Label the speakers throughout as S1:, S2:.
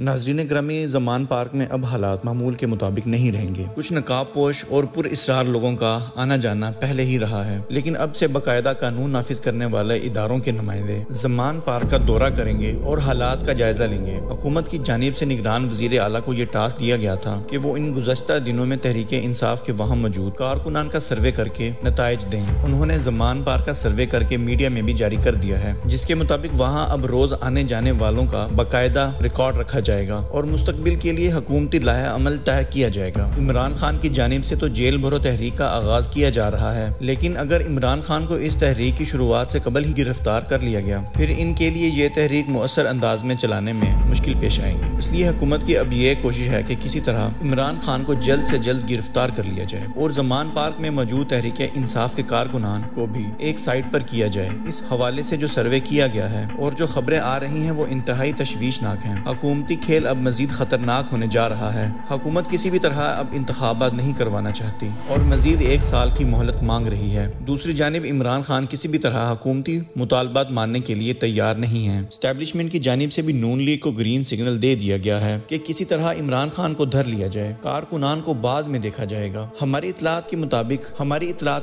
S1: ناظرین گرامی، زمان پارک میں اب حالات معمول کے مطابق نہیں رہیں گے۔ کچھ نقاب پوش اور پر اصرار لوگوں کا آنا جانا پہلے ہی رہا ہے، لیکن اب سے باقاعدہ قانون نافذ کرنے والے اداروں کے نمائندے زمان پارک کا دورہ کریں گے اور حالات کا جائزہ لیں گے۔ حکومت کی جانب سے نگران وزیر اعلیٰ کو یہ ٹاسک دیا گیا تھا کہ وہ ان گزشتہ دنوں میں تحریک انصاف کے وہاں موجود کارکنان کا سروے کر کے نتائج دیں۔ انہوں نے زمان پارک کا سروے کر کے میڈیا میں بھی جاری کر دیا ہے، جس کے مطابق وہاں اب روز آنے جانے والوں کا باقاعدہ ریکارڈ رکھا جائے گا اور مستقبل کے لیے حکومتی لائحہ عمل طے کیا جائے گا۔ عمران خان کی جانب سے تو جیل بھرو تحریک کا آغاز کیا جا رہا ہے، لیکن اگر عمران خان کو اس تحریک کی شروعات سے قبل ہی گرفتار کر لیا گیا، پھر ان کے لیے یہ تحریک مؤثر انداز میں چلانے میں مشکل پیش آئیں گی۔ اس لیے حکومت کی اب یہ کوشش ہے کہ کسی طرح عمران خان کو جلد سے جلد گرفتار کر لیا جائے اور زمان پارک میں موجود تحریک انصاف کے کارکنان کو بھی ایک سائٹ پر کیا جائے۔ اس حوالے سے جو سروے کیا گیا ہے اور جو خبریں آ رہی ہیں وہ انتہائی تشویشناک ہیں۔ حکومتی کھیل اب مزید خطرناک ہونے جا رہا ہے۔ حکومت کسی بھی طرح اب انتخابات نہیں کروانا چاہتی اور مزید 1 سال کی مہلت مانگ رہی ہے۔ دوسری جانب عمران خان کسی بھی طرح حکومتی مطالبات ماننے کے لیے تیار نہیں ہیں۔ اسٹیبلشمنٹ کی جانب سے بھی نون لیگ کو گرین سگنل دے دیا گیا ہے کہ کسی طرح عمران خان کو دھر لیا جائے، کارکنان کو بعد میں دیکھا جائے گا۔ ہماری اطلاعات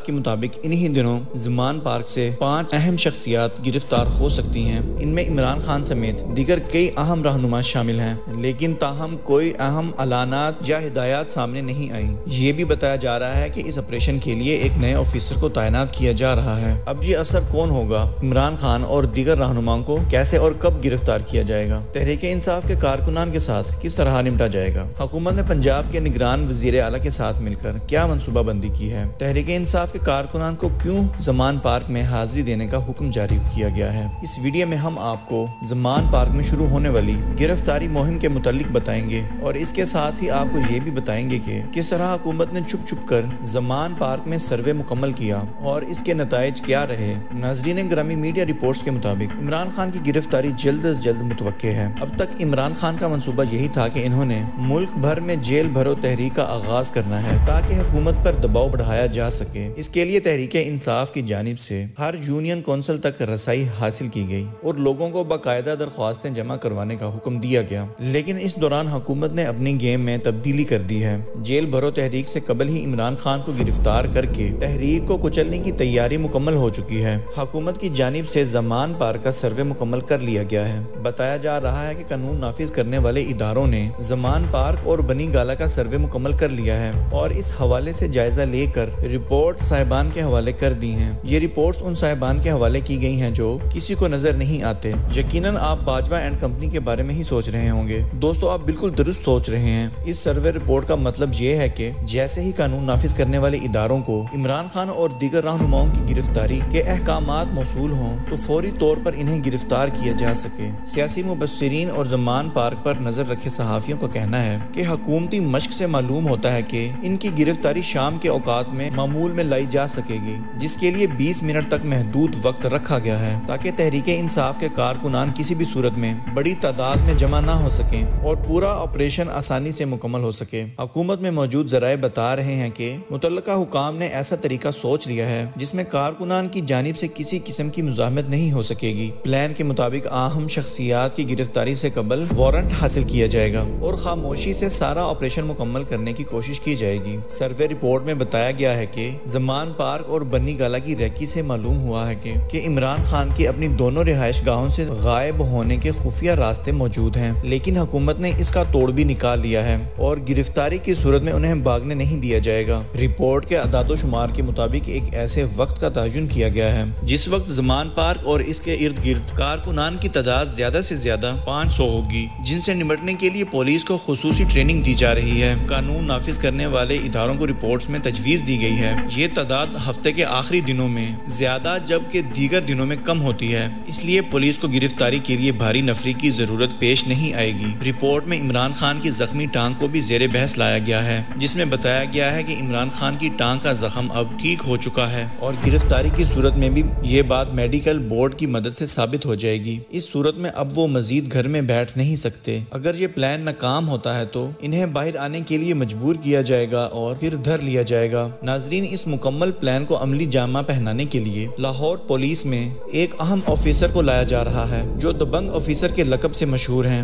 S1: کے مطابق انہی دنوں زمان پارک سے 5 اہم شخصیات گرفتار ہو سکتی ہیں۔ ان میں عمران خان سمیت دیگر کئی اہم رہنما شامل ہیں، لیکن تاہم کوئی اہم اعلانات یا ہدایات سامنے نہیں آئی۔ یہ بھی بتایا جا رہا ہے کہ اس آپریشن کے لیے ایک نئے آفیسر کو تعینات کیا جا رہا ہے۔ اب یہ اثر کون ہوگا؟ عمران خان اور دیگر رہنماؤں کو کیسے اور کب گرفتار کیا جائے گا؟ تحریک انصاف کے کارکنان کے ساتھ کس طرح نمٹا جائے گا؟ حکومت نے پنجاب کے نگران وزیر اعلیٰ کے ساتھ مل کر کیا منصوبہ بندی کی ہے؟ تحریک انصاف کے کارکنان کو کیوں زمان پارک میں حاضری دینے کا حکم جاری کیا گیا ہے؟ اس ویڈیو میں ہم آپ کو زمان پارک میں شروع ہونے والی گرفتاری مہم کے متعلق بتائیں گے اور اس کے ساتھ ہی آپ کو یہ بھی بتائیں گے کہ کس طرح حکومت نے چھپ چھپ کر زمان پارک میں سروے مکمل کیا اور اس کے نتائج کیا رہے۔ ناظرین گرامی، میڈیا رپورٹس کے مطابق عمران خان کی گرفتاری جلد از جلد متوقع ہے۔ اب تک عمران خان کا منصوبہ یہی تھا کہ انہوں نے ملک بھر میں جیل بھرو تحریک کا آغاز کرنا ہے تاکہ حکومت پر دباؤ بڑھایا جا سکے۔ اس کے لیے تحریک انصاف کی جانب سے ہر یونین کونسل تک رسائی حاصل کی گئی اور لوگوں کو باقاعدہ درخواستیں جمع کروانے کا حکم دیا گیا، لیکن اس دوران حکومت نے اپنی گیم میں تبدیلی کر دی ہے۔ جیل بھرو تحریک سے قبل ہی عمران خان کو گرفتار کر کے تحریک کو کچلنے کی تیاری مکمل ہو چکی ہے۔ حکومت کی جانب سے زمان پارک کا سروے مکمل کر لیا گیا ہے۔ بتایا جا رہا ہے کہ قانون نافذ کرنے والے اداروں نے زمان پارک اور بنی گالہ کا سروے مکمل کر لیا ہے اور اس حوالے سے جائزہ لے کر رپورٹ صاحبان کے حوالے کر دی ہیں۔ یہ رپورٹس ان صاحبان کے حوالے کی گئی ہیں جو کسی کو نظر نہیں آتے۔ یقیناً آپ باجوہ اینڈ کمپنی کے بارے میں ہی سوچ رہے ہوں گے۔ دوستو، آپ بالکل درست سوچ رہے ہیں۔ اس سروے رپورٹ کا مطلب یہ ہے کہ جیسے ہی قانون نافذ کرنے والے اداروں کو عمران خان اور دیگر رہنماؤں کی گرفتاری کے احکامات موصول ہوں تو فوری طور پر انہیں گرفتار کیا جا سکے۔ سیاسی مبصرین اور زمان پارک پر نظر رکھے صحافیوں کا کہنا ہے کہ حکومتی مشق سے معلوم ہوتا ہے کہ ان کی گرفتاری شام کے اوقات میں معمول میں لائی جا سکے گی، جس کے لیے 20 منٹ تک محدود وقت رکھا گیا ہے تاکہ تحریک انصاف کے کارکنان کسی بھی صورت میں بڑی تعداد میں جمع نہ ہو سکیں اور پورا آپریشن آسانی سے مکمل ہو سکے۔ حکومت میں موجود ذرائع بتا رہے ہیں کہ متعلقہ حکام نے ایسا طریقہ سوچ لیا ہے جس میں کارکنان کی جانب سے کسی قسم کی مزاحمت نہیں ہو سکے گی۔ پلان کے مطابق اہم شخصیات کی گرفتاری سے قبل وارنٹ حاصل کیا جائے گا اور خاموشی سے سارا آپریشن مکمل کرنے کی کوشش کی جائے گی۔ سروے رپورٹ میں بتایا گیا ہے کہ زمان پارک اور بنی گالہ کی ریکی سے معلوم ہوا ہے کہ عمران خان کی اپنی دونوں رہائش گاہوں سے غائب ہونے کے خفیہ راستے موجود ہیں، لیکن حکومت نے اس کا توڑ بھی نکال لیا ہے اور گرفتاری کی صورت میں انہیں بھاگنے نہیں دیا جائے گا۔ رپورٹ کے اعداد و شمار کے مطابق ایک ایسے وقت کا تعین کیا گیا ہے جس وقت زمان پارک اور اس کے ارد گرد کارکنان کی تعداد زیادہ سے زیادہ 500 ہوگی، جن سے نمٹنے کے لیے پولیس کو خصوصی ٹریننگ دی جا رہی ہے۔ قانون نافذ کرنے والے اداروں کو رپورٹس میں تجویز دی گئی ہے۔ یہ تعداد ہفتے کے آخری دنوں میں زیادہ جبکہ دیگر دنوں میں کم ہوتی ہے، اس لیے پولیس کو گرفتاری کے لیے بھاری نفری کی ضرورت پیش نہیں آئے گی۔ رپورٹ میں عمران خان کی زخمی ٹانگ کو بھی زیر بحث لایا گیا ہے، جس میں بتایا گیا ہے کہ عمران خان کی ٹانگ کا زخم اب ٹھیک ہو چکا ہے اور گرفتاری کی صورت میں بھی یہ بات میڈیکل بورڈ کی مدد سے ثابت ہو جائے گی۔ اس صورت میں اب وہ مزید گھر میں بیٹھ نہیں سکتے۔ اگر یہ پلان ناکام ہوتا ہے تو انہیں باہر آنے کے لیے مجبور کیا جائے گا اور پھر دھر لیا جائے گا۔ ناظرین، اس مکمل پلان کو عملی جامہ پہنانے کے لیے لاہور پولیس میں ایک اہم آفیسر کو لایا جا رہا ہے جو دبنگ آفیسر کے لقب سے مشہور ہیں۔